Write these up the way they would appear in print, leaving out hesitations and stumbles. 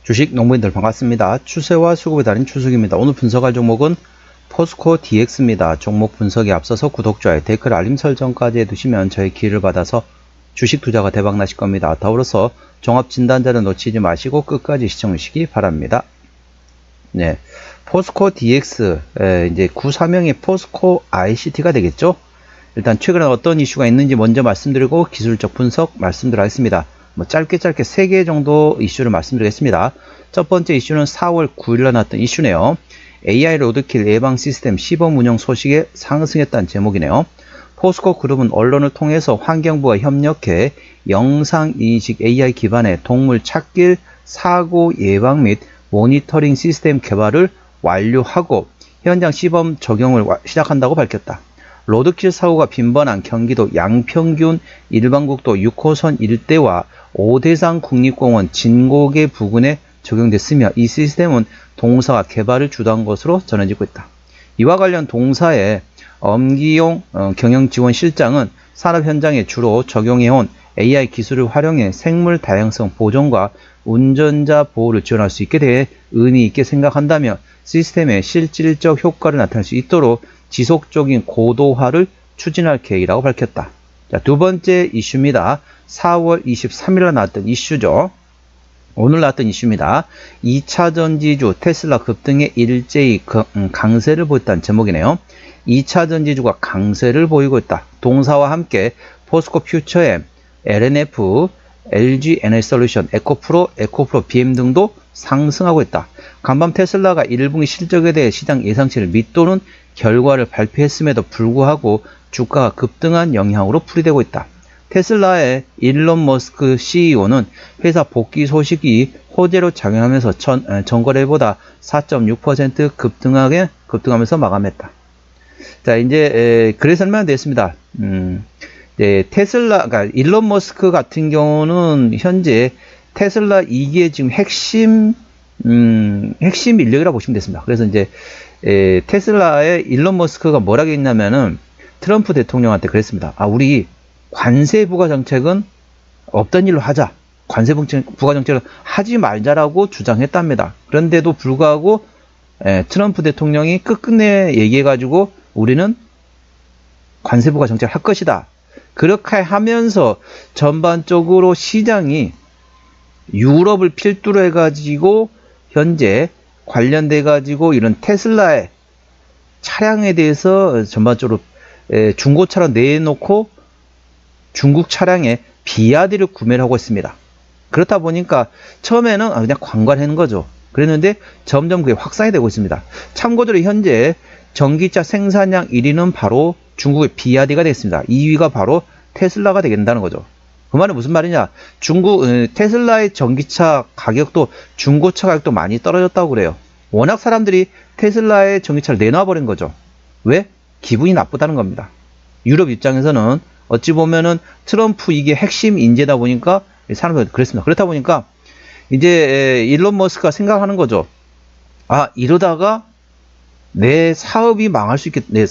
주식 농부인들 반갑습니다. 추세와 수급의 달인 추석입니다. 오늘 분석할 종목은 포스코 DX입니다. 종목 분석에 앞서서 구독, 좋아요, 댓글, 알림 설정까지 해두시면 저의 기회를 받아서 주식 투자가 대박 나실 겁니다. 더불어서 종합 진단자를 놓치지 마시고 끝까지 시청하시기 바랍니다. 네, 포스코 DX 이제 구사명이 포스코 ICT가 되겠죠. 일단 최근에 어떤 이슈가 있는지 먼저 말씀드리고 기술적 분석 말씀드리겠습니다. 짧게 3개 정도 이슈를 말씀드리겠습니다. 첫 번째 이슈는 4월 9일날 나왔던 이슈네요. AI 로드킬 예방 시스템 시범 운영 소식에 상승했다는 제목이네요. 포스코 그룹은 언론을 통해서 환경부와 협력해 영상인식 AI 기반의 동물 찾길 사고 예방 및 모니터링 시스템 개발을 완료하고 현장 시범 적용을 시작한다고 밝혔다. 로드킬 사고가 빈번한 경기도 양평균 일반국도 6호선 일대와 오대산 국립공원 진곡의 부근에 적용됐으며 이 시스템은 동사가 개발을 주도한 것으로 전해지고 있다. 이와 관련 동사의 엄기용 경영지원실장은 산업 현장에 주로 적용해온 AI 기술을 활용해 생물 다양성 보존과 운전자 보호를 지원할 수 있게 대해 의미 있게 생각한다며 시스템의 실질적 효과를 나타낼 수 있도록 지속적인 고도화를 추진할 계획이라고 밝혔다. 자, 두 번째 이슈입니다. 4월 23일에 나왔던 이슈죠. 오늘 나왔던 이슈입니다. 2차 전지주 테슬라 급등에 일제히 강세를 보였다는 제목이네요. 2차 전지주가 강세를 보이고 있다. 동사와 함께 포스코 퓨처의 LNF, LG 에너지솔루션, 에코프로 BM 등도 상승하고 있다. 간밤 테슬라가 1분기 실적에 대해 시장 예상치를 밑도는 결과를 발표했음에도 불구하고 주가가 급등한 영향으로 풀이되고 있다. 테슬라의 일론 머스크 CEO는 회사 복귀 소식이 호재로 작용하면서 전거래보다 4.6% 급등하면서 마감했다. 자, 이제 글에 설명됐습니다. 테슬라, 일론 머스크 같은 경우는 현재 테슬라 2기의 지금 핵심 인력이라고 보시면 됐습니다. 그래서 이제 테슬라의 일론 머스크가 뭐라고 했냐면은 트럼프 대통령한테 그랬습니다. 우리 관세 부과 정책은 없던 일로 하자. 관세 부과 정책을 하지 말자라고 주장했답니다. 그런데도 불구하고 트럼프 대통령이 끝끝내 얘기해가지고 우리는 관세 부과 정책을 할 것이다. 그렇게 하면서 전반적으로 시장이 유럽을 필두로 해가지고 현재 관련돼가지고 이런 테슬라의 차량에 대해서 전반적으로 중고차로 내놓고 중국 차량에 비아디를 구매를 하고 있습니다. 그렇다 보니까 처음에는 그냥 관광하는 거죠. 그랬는데 점점 그게 확산이 되고 있습니다. 참고적으로 현재 전기차 생산량 1위는 바로 중국의 비아디가 됐습니다. 2위가 바로 테슬라가 되겠다는 거죠. 그 말은 무슨 말이냐? 테슬라의 전기차 가격도 중고차 가격도 많이 떨어졌다고 그래요. 워낙 사람들이 테슬라의 전기차를 내놔버린 거죠. 왜? 기분이 나쁘다는 겁니다. 유럽 입장에서는 어찌 보면은 트럼프 이게 핵심 인재다 보니까 사람들이 그랬습니다. 그렇다 보니까 이제 일론 머스크가 생각하는 거죠. 이러다가 내 사업이 망할 수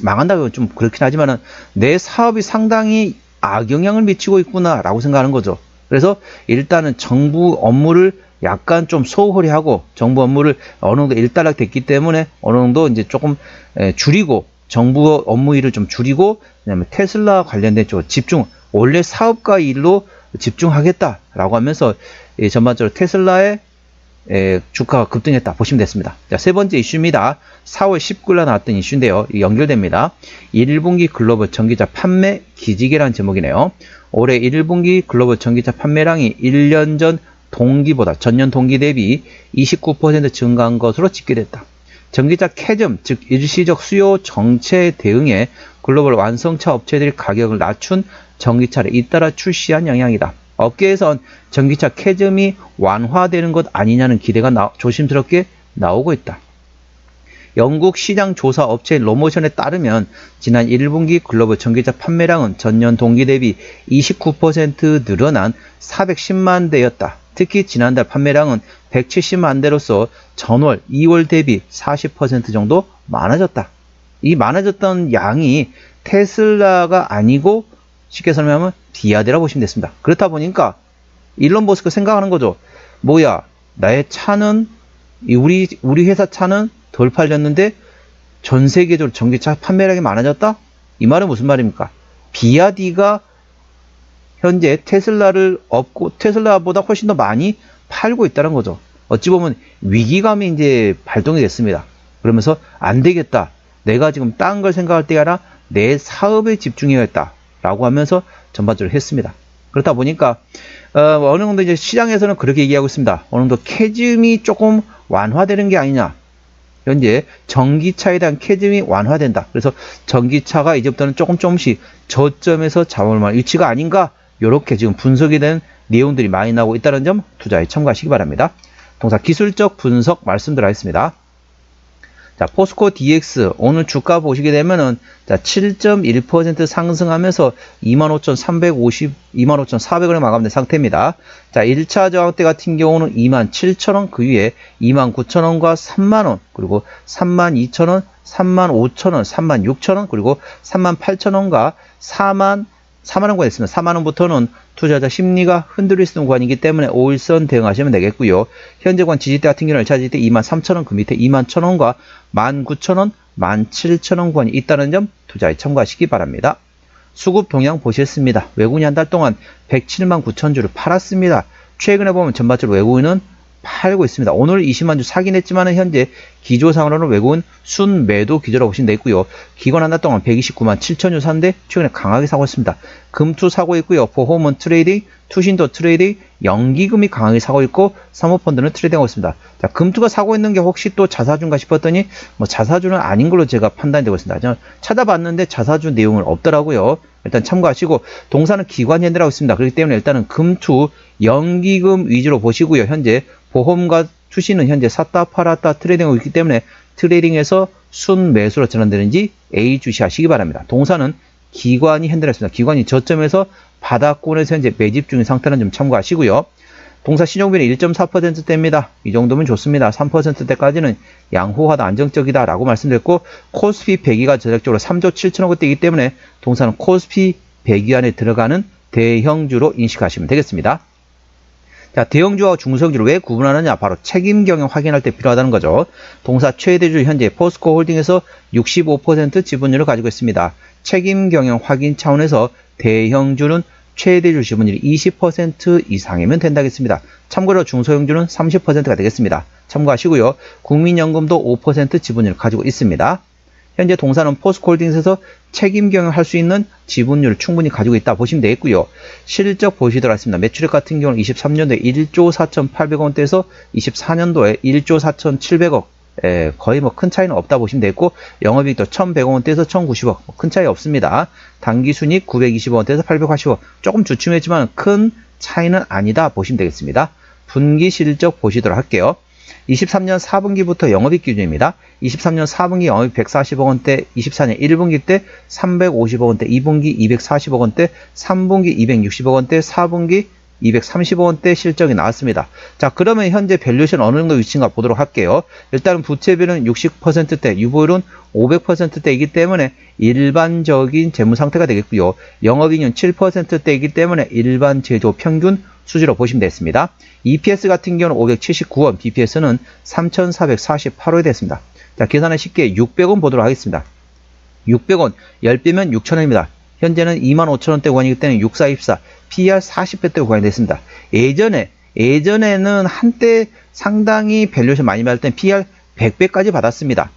망한다고 좀 그렇긴 하지만은 내 사업이 상당히 악영향을 미치고 있구나 라고 생각하는 거죠. 그래서 일단은 정부 업무를 약간 좀 소홀히 하고 정부 업무를 어느 정도 일단락됐기 때문에 어느 정도 이제 조금 줄이고 정부 업무 일을 좀 줄이고 그다음에 테슬라 관련된 쪽 원래 사업가 일로 집중하겠다라고 하면서 전반적으로 테슬라의 주가가 급등했다 보시면 됐습니다. 자, 세 번째 이슈입니다. 4월 19일에 나왔던 이슈인데요. 연결됩니다. 1분기 글로벌 전기차 판매 기지개라는 제목이네요. 올해 1분기 글로벌 전기차 판매량이 1년 전 전년 동기 대비 29% 증가한 것으로 집계됐다. 전기차 캐즘, 즉 일시적 수요 정체에 대응해 글로벌 완성차 업체들이 가격을 낮춘 전기차를 잇따라 출시한 영향이다. 업계에선 전기차 캐즘이 완화되는 것 아니냐는 기대가 조심스럽게 나오고 있다. 영국 시장 조사 업체 로모션에 따르면 지난 1분기 글로벌 전기차 판매량은 전년 동기 대비 29% 늘어난 410만 대였다. 특히 지난달 판매량은 170만 대로서 전월 2월 대비 40% 정도 많아졌다. 이 많아졌던 양이 테슬라가 아니고 쉽게 설명하면 비아디라고 보시면 됐습니다. 그렇다 보니까 일론 머스크 생각하는 거죠. 뭐야, 나의 차는 우리 회사 차는 덜 팔렸는데 전 세계적으로 전기차 판매량이 많아졌다? 이 말은 무슨 말입니까? 비아디가 현재 테슬라를 업고 테슬라보다 훨씬 더 많이 팔고 있다는 거죠. 어찌 보면 위기감이 이제 발동이 됐습니다. 그러면서 안 되겠다. 내가 지금 딴 걸 생각할 때가 아니라 내 사업에 집중해야겠다. 라고 하면서 전반적으로 했습니다. 그렇다 보니까 어느 정도 이제 시장에서는 그렇게 얘기하고 있습니다. 어느 정도 캐즘이 조금 완화되는 게 아니냐. 현재 전기차에 대한 캐즘이 완화된다. 그래서 전기차가 이제부터는 조금씩 저점에서 잡을 만한 위치가 아닌가. 이렇게 지금 분석이 된 내용들이 많이 나오고 있다는 점 투자에 참고하시기 바랍니다. 동사 기술적 분석 말씀드리겠습니다. 자, 포스코 DX 오늘 주가 보시게 되면은 자, 7.1% 상승하면서 25,400원에 마감된 상태입니다. 자, 1차 저항대 같은 경우는 27,000원, 그 위에 29,000원과 30,000원, 그리고 32,000원, 35,000원, 36,000원, 그리고 38,000원과 4만원권 있습니다. 4만원부터는 투자자 심리가 흔들릴 수 있는 구간이기 때문에 5일선 대응하시면 되겠고요. 현재권 지지대 같은 경우는 1차 지지대 23,000원, 그 밑에 21,000원과 19,000원, 17,000원 구간이 있다는 점 투자에 참고하시기 바랍니다. 수급 동향 보셨습니다. 외국인이 한 달 동안 107만 9천 주를 팔았습니다. 최근에 보면 전반적으로 외국인은 팔고 있습니다. 오늘 20만 주 사긴 했지만 현재 기조상으로는 외국은 순매도 기조라고 보시면 되겠고요. 기관 한 달 동안 129만 7천 주 샀는데 최근에 강하게 사고 있습니다. 금투 사고 있고요. 보험은 트레이딩, 투신도 트레이딩, 연기금이 강하게 사고 있고 사모펀드는 트레이딩하고 있습니다. 자, 금투가 사고 있는 게 혹시 또 자사주인가 싶었더니 뭐 자사주는 아닌 걸로 제가 판단이 되고 있습니다. 저는 찾아봤는데 자사주 내용은 없더라고요. 일단 참고하시고 동사는 기관 현대라고 있습니다. 그렇기 때문에 일단은 금투, 연기금 위주로 보시고요. 현재 보험과 투신은 현재 샀다 팔았다 트레이딩하고 있기 때문에 트레이딩에서 순매수로 전환되는지 A 주시하시기 바랍니다. 동사는 기관이 핸들했습니다. 기관이 저점에서 바닥권에서 현재 매집 중인 상태는 좀 참고하시고요. 동사 신용비는 1.4%대입니다. 이 정도면 좋습니다. 3%대까지는 양호하다, 안정적이다 라고 말씀드렸고 코스피 100위가 전략적으로 3조 7천억 원대이기 때문에 동사는 코스피 100위 안에 들어가는 대형주로 인식하시면 되겠습니다. 자, 대형주와 중소형주를 왜 구분하느냐? 바로 책임 경영 확인할 때 필요하다는 거죠. 동사 최대주 현재 포스코 홀딩에서 65% 지분율을 가지고 있습니다. 책임 경영 확인 차원에서 대형주는 최대주 지분율이 20% 이상이면 된다겠습니다. 참고로 중소형주는 30%가 되겠습니다. 참고하시고요. 국민연금도 5% 지분율을 가지고 있습니다. 현재 동사는 포스코홀딩스에서 책임 경영할 수 있는 지분율을 충분히 가지고 있다 보시면 되겠고요. 실적 보시도록 하겠습니다. 매출액 같은 경우는 23년도에 1조 4,800원대에서 24년도에 1조 4,700억 거의 뭐 큰 차이는 없다 보시면 되겠고 영업이익도 1,100원대에서 1,090억 큰 차이 없습니다. 당기순이익 920원대에서 880억 조금 주춤했지만 큰 차이는 아니다 보시면 되겠습니다. 분기 실적 보시도록 할게요. 23년 4분기부터 영업이익 기준입니다. 23년 4분기 영업이익 140억 원대, 24년 1분기 때 350억 원대, 2분기 240억 원대, 3분기 260억 원대, 4분기 230억 원대 실적이 나왔습니다. 자, 그러면 현재 밸류에이션 어느 정도 위치인가 보도록 할게요. 일단은 부채비율은 60%대, 유보율은 500%대이기 때문에 일반적인 재무 상태가 되겠고요. 영업이익은 7%대이기 때문에 일반 제조 평균 수지로 보시면 되겠습니다. EPS 같은 경우는 579원, BPS는 3,448원이 됐습니다. 자, 계산을 쉽게 600원 보도록 하겠습니다. 600원, 10배면 6,000원입니다. 현재는 25,000원대 구간이기 때문에 6424, PER 40배대 구간이 됐습니다. 예전에는 한때 상당히 밸류에이션 많이 받을 땐 PER 100배까지 받았습니다.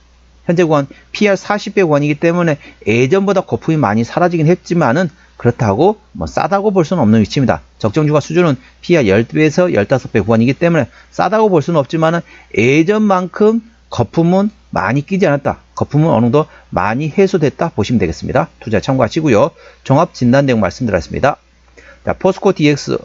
현재 구간 PER 40배 구간이기 때문에 예전보다 거품이 많이 사라지긴 했지만은 그렇다고 뭐 싸다고 볼 수는 없는 위치입니다. 적정주가 수준은 PER 10배에서 15배 구간이기 때문에 싸다고 볼 수는 없지만은 예전만큼 거품은 많이 끼지 않았다. 거품은 어느 정도 많이 해소됐다 보시면 되겠습니다. 투자 참고하시고요. 종합 진단 내용 말씀드렸습니다. 자, 포스코 DX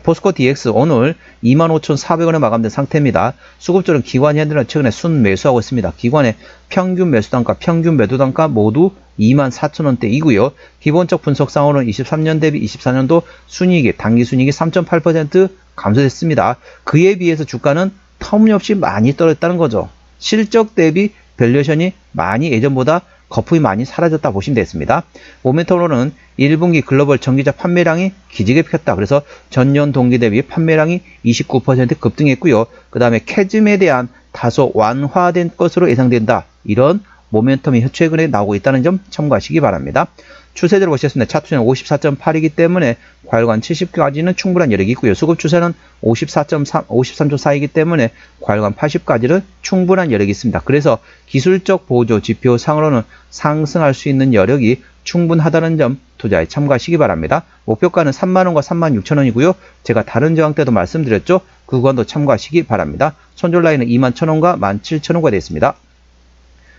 포스코 DX 오늘 25,400원에 마감된 상태입니다. 수급적으로는 기관 현대는 최근에 순매수하고 있습니다. 기관의 평균 매수단가, 평균 매도단가 모두 24,000원대이고요. 기본적 분석상으로는 23년 대비 24년도 순이익이 당기순이익이 3.8% 감소됐습니다. 그에 비해서 주가는 터무니없이 많이 떨어졌다는 거죠. 실적 대비 밸류에이션이 많이 예전보다 거품이 많이 사라졌다 보시면 되겠습니다. 모멘텀으로는 1분기 글로벌 전기차 판매량이 기지개 폈다. 그래서 전년 동기 대비 판매량이 29% 급등했고요. 그 다음에 캐즘에 대한 다소 완화된 것으로 예상된다. 이런 모멘텀이 최근에 나오고 있다는 점 참고하시기 바랍니다. 추세대로 보셨습니다. 차트는 54.8이기 때문에 과열관 70까지는 충분한 여력이 있고요. 수급 추세는 53초 사이기 때문에 과열관 80까지는 충분한 여력이 있습니다. 그래서 기술적 보조 지표 상으로는 상승할 수 있는 여력이 충분하다는 점 투자에 참고하시기 바랍니다. 목표가는 3만원과 36,000원이고요. 제가 다른 저항 때도 말씀드렸죠. 그 구간도 참고하시기 바랍니다. 손절 라인은 21,000원과 17,000원가 되어 있습니다.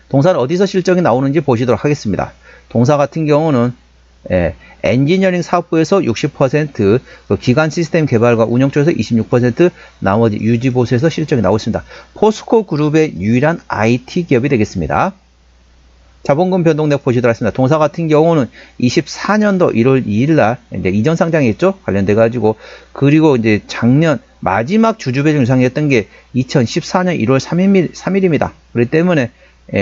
동사는 어디서 실적이 나오는지 보시도록 하겠습니다. 동사 같은 경우는 엔지니어링 사업부에서 60%, 기관 시스템 개발과 운영 쪽에서 26%, 나머지 유지보수에서 실적이 나오고 있습니다. 포스코 그룹의 유일한 IT 기업이 되겠습니다. 자본금 변동력 보시도록 하겠습니다. 동사 같은 경우는 24년도 1월 2일 날 이제 이전 상장이 있죠. 관련돼 가지고 그리고 이제 작년 마지막 주주 배정 유상이었던 게 2014년 1월 3일입니다. 그렇기 때문에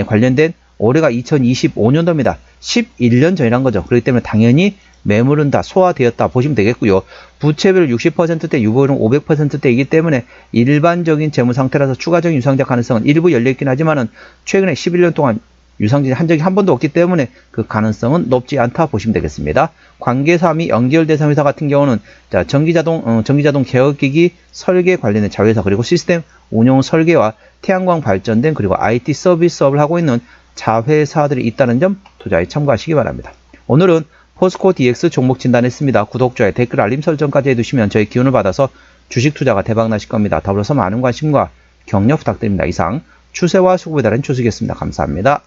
관련된 올해가 2025년도입니다. 11년 전이란 거죠. 그렇기 때문에 당연히 매물은 다 소화되었다 보시면 되겠고요. 부채비율 60%대, 유보율은 500%대이기 때문에 일반적인 재무 상태라서 추가적인 유상작 가능성은 일부 열려있긴 하지만은 최근에 11년 동안 유상증이 한 적이 한 번도 없기 때문에 그 가능성은 높지 않다 보시면 되겠습니다. 관계사 및 연결대상 회사 같은 경우는 자, 전기자동 개혁기기 설계 관련된 자회사 그리고 시스템 운용 설계와 태양광 발전된 그리고 IT 서비스업을 하고 있는 자회사들이 있다는 점 투자에 참고하시기 바랍니다. 오늘은 포스코 DX 종목 진단했습니다. 구독, 좋아요, 댓글, 알림 설정까지 해두시면 저희 기운을 받아서 주식 투자가 대박나실 겁니다. 더불어서 많은 관심과 격려 부탁드립니다. 이상 추세와 수급에 따른 추석이었습니다. 감사합니다.